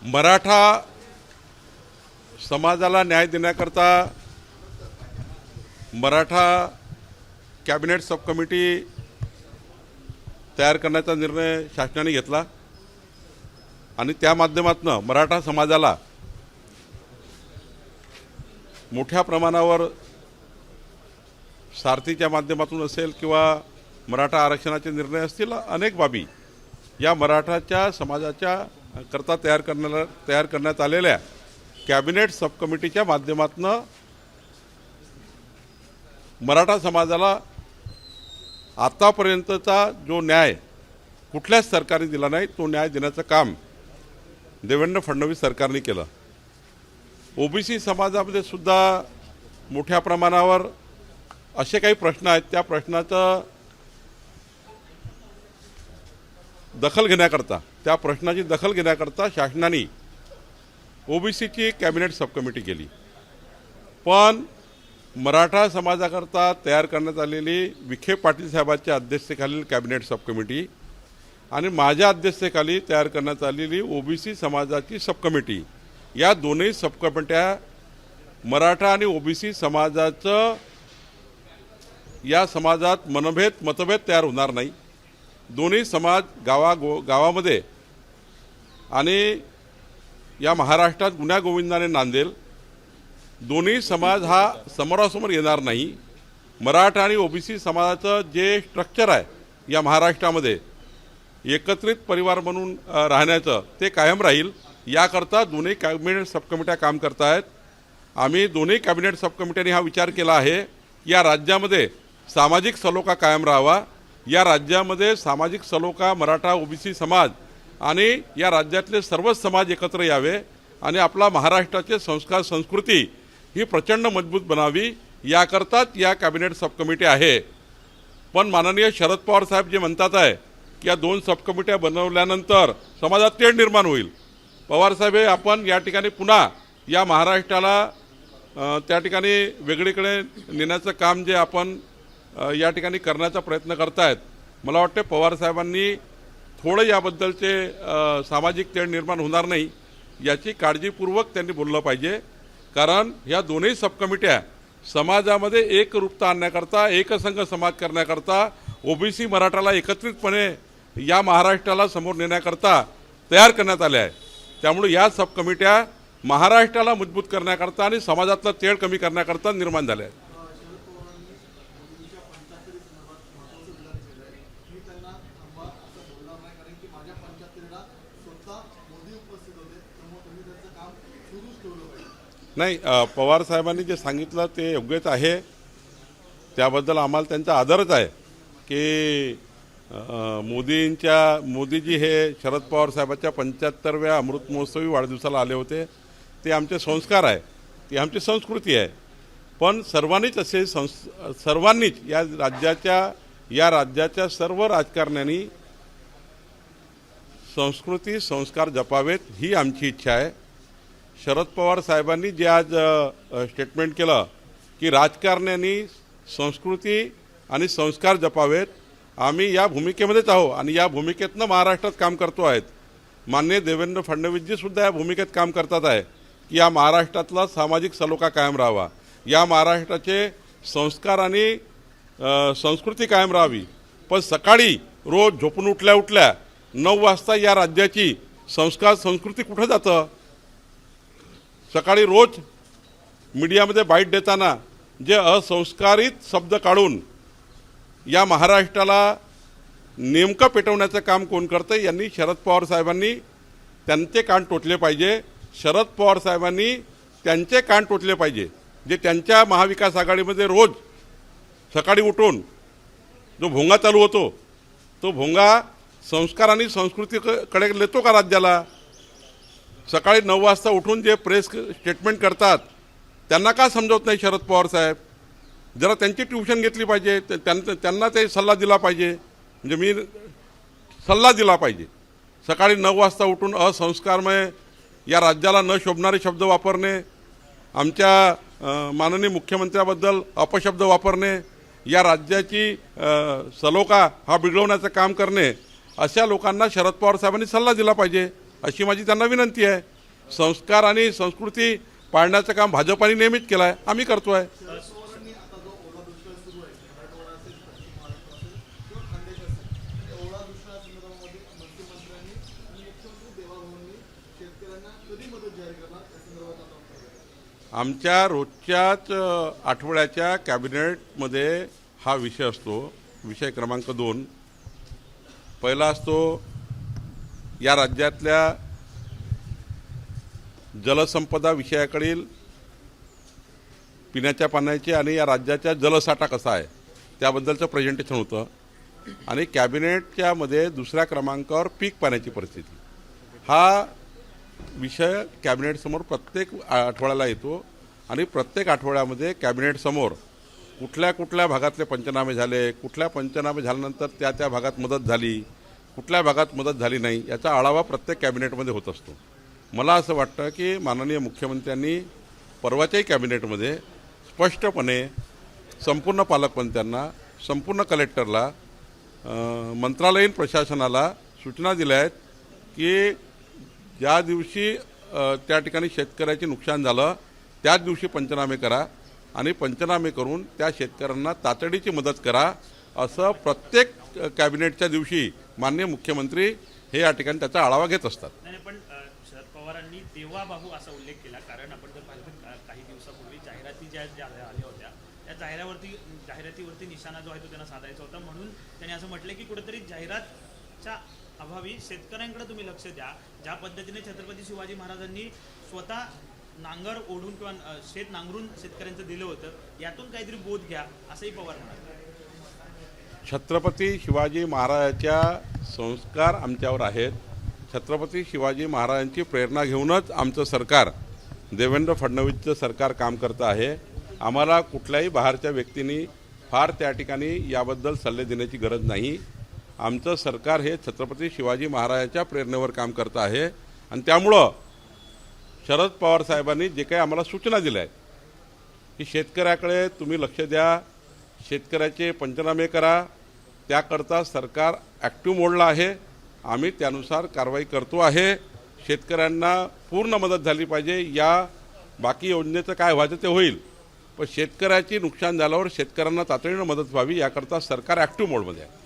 मराठा समाजाला न्याय देण्याकरता मराठा कॅबिनेट सब कमिटी तयार करण्याचा निर्णय शासनाने घेतला आणि त्या माध्यमातून मराठा समाजाला मोठ्या प्रमाणावर सारथीच्या माध्यमातून असेल किंवा मराठा आरक्षणाचे निर्णय असतील, अनेक बाबी या मराठाच्या समाजाच्या करता तयार करण्यात आलेल्या कॅबिनेट सब कमिटीच्या माध्यमातून मराठा समाजाला आतापर्यंतचा जो न्याय कुठल्याच सरकारने दिला नाही तो न्याय देण्याचं काम देवेंद्र फडणवीस सरकारने केलं। ओबीसी समाजामध्ये सुद्धा मोठ्या प्रमाणावर असे काही प्रश्न आहेत, त्या प्रश्नाचं त्या प्रश्नाची दखल घेण्याकरता शासनाने ओबीसीची कॅबिनेट सब कमिटी केली। पण मराठा समाजाकरता तयार करण्यात आलेली विखे पाटील साहेबांच्या अध्यक्षतेखालील कॅबिनेट सब कमिटी आणि माझ्या अध्यक्षतेखाली तयार करण्यात आलेली ओबीसी समाजाची सब कमिटी, या दोन्ही सब कमिट्या मराठा आणि ओबीसी समाजाचं या समाजात मतभेद तयार होणार नाही। दोन्ही समाज गावामध्ये आणि या महाराष्ट्रात गुण्यागोविंदाने नांदेल। दोन्ही समाज हा समोरासमोर येणार नाही। मराठा आणि ओबीसी समाजाचं जे स्ट्रक्चर आहे या महाराष्ट्रामध्ये एकत्रित परिवार म्हणून राहण्याचं ते कायम राहील, याकरता दोन्ही कॅबिनेट सब कमिट्या काम करत आहेत। आम्ही दोन्ही कॅबिनेट सब कमिट्यांनी हा विचार केला आहे या राज्यामध्ये सामाजिक सलोखा कायम राहावा, या राज्यामध्ये सामाजिक सलोखा मराठा ओबीसी समाज आणि या राज्यातले सर्वच समाज एकत्र यावे आणि आपला महाराष्ट्राचे संस्कार संस्कृती ही प्रचंड मजबूत बनावी, याकरताच या कॅबिनेट सब कमिटी आहे। पण माननीय शरद पवार साहेब जे म्हणतात आहे की या दोन सब कमिट्या बनवल्यानंतर समाजात तेढ निर्माण होईल। पवार साहेब आपण या ठिकाणी पुन्हा या महाराष्ट्राला त्या ठिकाणी वेगळीकडे नेण्याचं काम जे आपण या ठिकाणी करण्याचा प्रयत्न करतायत, मला वाटते पवार साहेबांनी थोडं याबद्दलचे सामाजिक तेढ निर्माण होणार नाही याची काळजीपूर्वक त्यांनी बोललं पाहिजे। कारण या दोन्ही सब कमिट्या समाजामध्ये एकरूपता आणण्याकरता, एकसंघ समाज करण्याकरता, ओबीसी मराठाला एकत्रितपणे या महाराष्ट्राला समोर नेण्याकरता तयार करण्यात आल्या आहे। त्यामुळे या सब कमिट्या महाराष्ट्राला मजबूत करण्याकरता आणि समाजातला तेढ कमी करण्याकरता निर्माण झाल्या आहेत। नाही, पवार साहेबांनी जे सांगितलं ते योग्यच आहे, त्याबद्दल आम्हाला त्यांचा आदरच आहे की मोदीजी हे शरद पवार साहेबांच्या 75व्या अमृत महोत्सवी वाढदिवसाला आले होते। ते आमचे संस्कार आहे, ती आमची संस्कृती आहे। पण सर्वांनीच या राज्याच्या सर्व राजकारण्यांनी संस्कृती संस्कार जपावेत ही आमची इच्छा आहे। शरद पवार साहेबांनी जे आज स्टेटमेंट केलं की राजकारण्यांनी संस्कृती आणि संस्कार जपावेत, आम्ही या भूमिकेमध्येच आहोत आणि या भूमिकेतनं महाराष्ट्रात काम करतो आहेत। माननीय देवेंद्र फडणवीसजी सुद्धा या भूमिकेत काम करतात आहे की या महाराष्ट्रातला सामाजिक सलोखा कायम राहावा, या महाराष्ट्राचे संस्कार आणि संस्कृती कायम राहावी। पण सकाळी रोज झोपून उठल्या 9 वाजता या राज्याची संस्कार संस्कृती कुठं जातं? सकाळी रोज मीडियामध्ये बाईट देताना जे असंस्कारित शब्द काढून या महाराष्ट्राला नेमकं पेटवण्याचं काम कोण करतं, यांनी शरद पवार साहेबांनी त्यांचे कान टोचले पाहिजे। शरद पवार साहेबांनी त्यांचे कान टोचले पाहिजे, जे त्यांच्या महाविकास आघाडीमध्ये रोज सकाळी उठून जो भोंगा चालू होतो तो भोंगा संस्कार आणि संस्कृतीकडे नेतो का राज्याला? सकाळी 9 वाजता उठून जे प्रेस स्टेटमेंट करतात त्यांना का समजवत नाही शरद पवार साहेब? जरा त्यांची ट्यूशन घेतली पाहिजे, त्यांना ते सल्ला दिला पाहिजे, म्हणजे मी सल्ला दिला पाहिजे। सकाळी 9 वाजता उठून असंस्कारमय या राज्याला न शोभणारे शब्द वापरणे, आमच्या माननीय मुख्यमंत्र्याबद्दल अपशब्द वापरणे, या राज्याची सलोखा हा बिघडवण्याचं काम करणे, अशा लोकांना शरद पवार साहेबांनी सल्ला दिला पाहिजे अशी माझी त्यांना विनंती आहे। संस्कार आणि संस्कृती पाळण्याचं काम भाजपाने नेहमीच केलं आहे, आम्ही करतोय. आमच्या रोजच्याच आठवड्याच्या कॅबिनेटमध्ये हा विषय असतो. विषय क्रमांक 2 पहिला असतो या राज्यातल्या जलसंपदा विषयाकडील पिण्याच्या पाण्याचे आणि या राज्याचा जलसाठा कसा आहे त्याबद्दलचं प्रेझेंटेशन होतं. आणि कॅबिनेटच्या मध्ये दुसऱ्या क्रमांकावर पीक पाण्याची परिस्थिती हा विषय कॅबिनेटसमोर प्रत्येक आठवड्याला येतो. आणि प्रत्येक आठवड्यामध्ये कॅबिनेटसमोर कुठल्या कुठल्या भागातले पंचनामे झाले, कुठल्या पंचनामे झाल्यानंतर त्या भागात मदत झाली, कुठल्या भागात मदत झाली नाही, याचा आढावा प्रत्येक कॅबिनेटमध्ये होत असतो. मला असं वाटतं की माननीय मुख्यमंत्र्यांनी परवाच्याही कॅबिनेटमध्ये स्पष्टपणे संपूर्ण पालकमंत्र्यांना, संपूर्ण कलेक्टरला, मंत्रालयीन प्रशासनाला सूचना दिल्या आहेत की ज्या दिवशी त्या ठिकाणी शेतकऱ्याचे नुकसान झालं त्याच दिवशी पंचनामे करा आणि पंचनामे करून त्या शेतकऱ्यांना तातडीची मदत करा, असं प्रत्येक कॅबिनेटच्या दिवशी माननीय मुख्यमंत्री हे या ठिकाणी त्याचा आढावा घेत असतात. पण शरद पवारांनी देवा बाहू असा उल्लेख केला, कारण आपण जर पाहिलं काही दिवसापूर्वी जाहिराती ज्या आल्या होत्या त्या जाहिरातीवरती निशाणा जो आहे तो त्यांना साधायचा होता. म्हणून त्यांनी असं म्हटलं की कुठेतरी जाहिरातच्या अभावी शेतकऱ्यांकडे तुम्ही लक्ष द्या. ज्या पद्धतीने छत्रपती शिवाजी महाराजांनी स्वतः नांगर ओढून किंवा शेत नांगरून शेतकऱ्यांचं दिलं होतं, यातून काहीतरी बोध घ्या असंही पवार म्हणाले. छत्रपती शिवाजी महाराजांच्या संस्कार आमच्यावर आहेत. छत्रपती शिवाजी महाराजांची प्रेरणा घेऊनच आमचं सरकार, देवेंद्र फडणवीसचं सरकार काम करतं आहे. आम्हाला कुठल्याही बाहेरच्या व्यक्तींनी फार त्या ठिकाणी याबद्दल सल्ले देण्याची गरज नाही. आमचं सरकार हे छत्रपती शिवाजी महाराजांच्या प्रेरणेवर काम करतं आहे. आणि त्यामुळं शरद पवार साहेबांनी जे काही आम्हाला सूचना दिल्या आहेत की शेतकऱ्याकडे तुम्ही लक्ष द्या, शेतकऱ्याचे पंचनामे करा, त्याकरता सरकार ॲक्टिव्ह मोडला आहे. आम्ही त्यानुसार कारवाई करतो आहे. शेतकऱ्यांना पूर्ण मदत झाली पाहिजे. या बाकी योजनेचं काय व्हायचं ते होईल, पण शेतकऱ्याची नुकसान झाल्यावर शेतकऱ्यांना तातडीनं मदत व्हावी याकरता सरकार ॲक्टिव्ह मोडमध्ये आहे.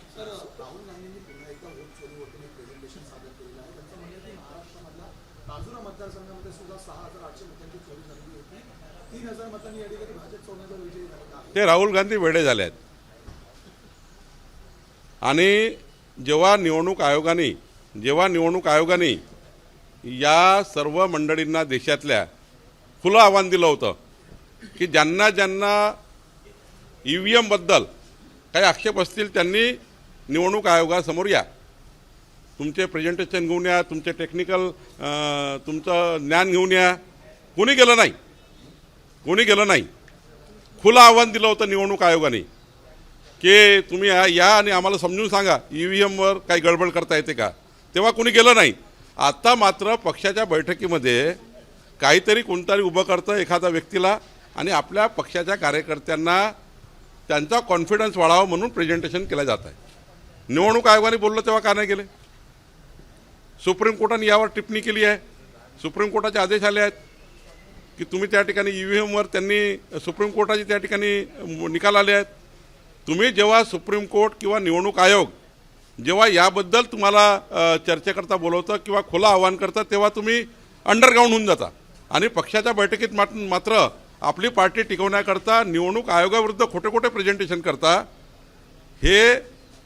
ते राहुल गांधी वेडे झाले आहेत. आणि जेव्हा निवडणूक आयोगाने या सर्व मंडळींना देशातल्या खुलं आव्हान दिलं होतं की ज्यांना EVM बद्दल काही आक्षेप असतील त्यांनी निवडणूक आयोगासमोर या, तुमचे प्रेझेंटेशन घेऊन या, तुमचे टेक्निकल तुमचं ज्ञान घेऊन या. कोणी गेलं नाही. खुलं आव्हान दिलं होतं निवडणूक आयोगाने की तुम्ही या आणि आम्हाला समजून सांगा EVMवर काही गडबड करता येते का. तेव्हा कोणी गेलं नाही. आता मात्र पक्षाच्या बैठकीमध्ये काहीतरी कोणतरी उभं करतं एखाद्या व्यक्तीला आणि आपल्या पक्षाच्या कार्यकर्त्यांना त्यांचा कॉन्फिडन्स वाढावा म्हणून प्रेझेंटेशन केलं जात आहे. निवडणूक आयोगाने बोललं तेव्हा का नाही गेले. सुप्रीम कोर्टाने यावर टिप्पणी केली आहे. सुप्रीम कोर्टाचे आदेश आले आहेत की तुम्ही त्या ठिकाणी EVMवर त्यांनी सुप्रीम कोर्टाचे त्या ठिकाणी निकाल आले आहेत. तुम्ही जेव्हा सुप्रीम कोर्ट किंवा निवडणूक आयोग जेव्हा याबद्दल तुम्हाला चर्चेकरता बोलवतं किंवा खुलं आव्हान करतं तेव्हा तुम्ही अंडरग्राऊंड होऊन जाता आणि पक्षाच्या बैठकीत मात्र आपली पार्टी टिकवण्याकरता निवडणूक आयोगाविरुद्ध खोटे खोटे प्रेझेंटेशन करता. हे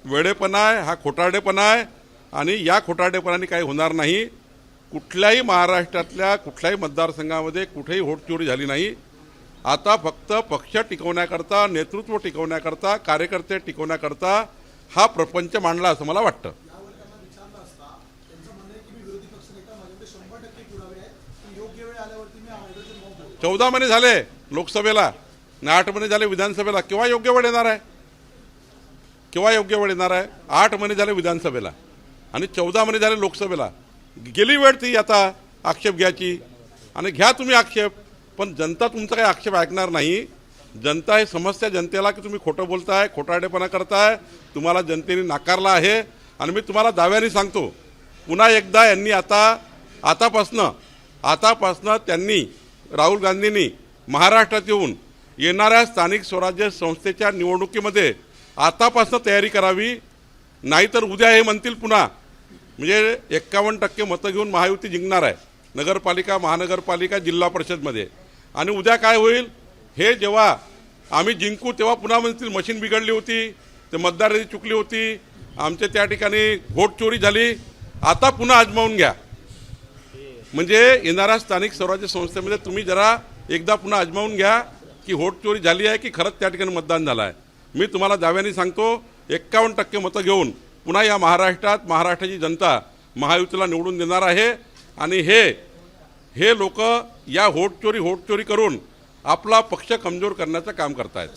वेडेपणा आहे, हा खोटारडेपणा आहे. आणि या खोटारडेपणाने काही होणार नाही. कुठल्याही महाराष्ट्रातल्या कुठल्याही मतदारसंघामध्ये कुठेही होटचोरी झाली नाही. आता फक्त पक्ष टिकवण्याकरता, नेतृत्व टिकवण्याकरता, कार्यकर्ते टिकवण्याकरता हा प्रपंच मांडला असं मला वाटतं. 14 महिने झाले लोकसभेला आणि 8 महिने झाले विधानसभेला. केव्हा योग्य वेळ येणार आहे? 8 महिने झाले विधानसभेला आणि 14 महिने झाले लोकसभेला. गेली वेळ ती आता आक्षेप घ्यायची आणि घ्या तुम्ही आक्षेप, पण जनता तुमचा काही आक्षेप ऐकणार नाही. जनता हे समस्या जनतेला की तुम्ही खोटं बोलताय, खोटारडेपणा करताय, तुम्हाला जनतेने नाकारला आहे. आणि मी तुम्हाला दाव्याने सांगतो पुन्हा एकदा यांनी आतापासनं आतापासनं त्यांनी राहुल गांधींनी महाराष्ट्रात येऊन येणाऱ्या स्थानिक स्वराज्य संस्थेच्या निवडणुकीमध्ये आतापासनं तयारी करावी, नाहीतर उद्या हे म्हणतील पुन्हा म्हणजे 51% मतं घेऊन महायुती जिंकणार आहे नगरपालिका, महानगरपालिका, जिल्हा परिषदमध्ये. आणि उद्या काय होईल, हे जेव्हा आम्ही जिंकू तेव्हा पुन्हा म्हणतील मशीन बिघडली होती, ते मतदार यादी चुकली होती, आमच्या त्या ठिकाणी व्होट चोरी झाली. आता पुन्हा आजमावून घ्या. म्हणजे येणाऱ्या स्थानिक स्वराज्य संस्थेमध्ये तुम्ही जरा एकदा पुन्हा आजमावून घ्या की व्होट चोरी झाली आहे की खरंच त्या ठिकाणी मतदान झालं आहे. मी तुम्हाला दाव्याने सांगतो 51% मतं घेऊन पुन्हा या महाराष्ट्राची जनता महायुतीला निवडून देणार आहे. आणि हे लोक या व्होट चोरी करून आपला पक्ष कमजोर करण्याचं काम करतायत.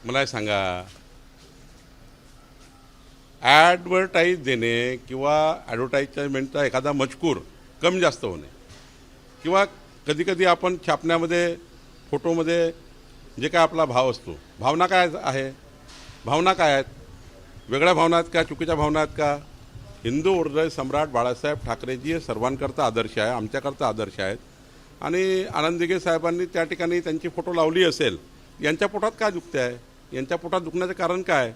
मला हे सांगा, ॲडव्हर्टाईज देणे किंवा ॲडव्हर्टाईजमेंटचा एखादा मजकूर कमी जास्त होणे किंवा कधीकधी आपण छापण्यामध्ये फोटोमध्ये जे काय आपला भाव असतो, भावना काय आहे, भावना काय आहेत, वेगळ्या भावना आहेत का, चुकीच्या भावना आहेत का? हिंदू हृदय सम्राट बाळासाहेब ठाकरेजी हे सर्वांकरता आदर्श आहे, आमच्याकरता आदर्श आहेत. आणि आनंद दिघे साहेबांनी त्या ठिकाणी त्यांची फोटो लावली असेल, यांच्या पोटात काय दुखते आहे, यांच्या पोटात दुखण्याचं कारण काय?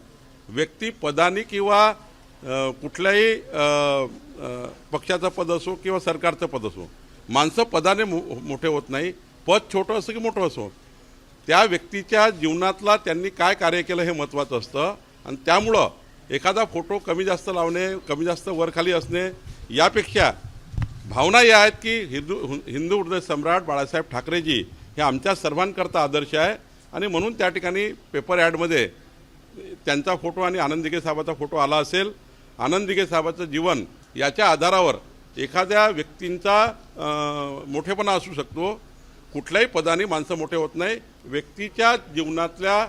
व्यक्ती पदानी किंवा कुठल्याही पक्षाचं पद असो किंवा सरकारचं पद असो, माणसं पदाने मोठे होत नाही, पद छोटं असो की मोठं असो, त्या व्यक्तीच्या जीवनातला त्यांनी काय कार्य केलं हे महत्त्वाचं असतं. आणि त्यामुळं एखादा फोटो कमी जास्त लावणे, कमी जास्त वरखाली असणे यापेक्षा भावना या आहेत की हिंदू हृदय सम्राट बाळासाहेब ठाकरेजी हे आमच्या सर्वांकरता आदर्श आहे. आणि म्हणून त्या ठिकाणी पेपर ॲडमध्ये त्यांचा फोटो आणि आनंद दिघे साहेबाचा फोटो आला असेल. आनंद दिघे साहेबाचं जीवन याच्या आधारावर एखाद्या व्यक्तींचा मोठेपणा असू शकतो. कुठल्याही पदाने माणसं मोठे होत नाही, व्यक्तीच्या जीवनातल्या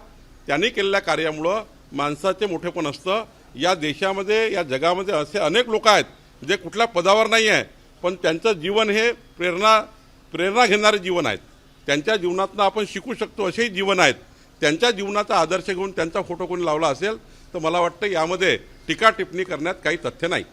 त्यांनी केलेल्या कार्यामुळं माणसाचे मोठेपण असतं. या देशामध्ये, या जगामध्ये असे अनेक लोक आहेत जे कुठल्या पदावर नाही आहे, पण त्यांचं जीवन हे प्रेरणा घेणारे जीवन आहेत. त्यांच्या जीवनातनं आपण शिकू शकतो असेही जीवन आहेत. त्यांच्या जीवनाचा आदर्श घेऊन त्यांचा फोटो कोणी लावला असेल तर मला वाटतं यामध्ये टीका टिप्पणी करण्यात काही तथ्य नाही.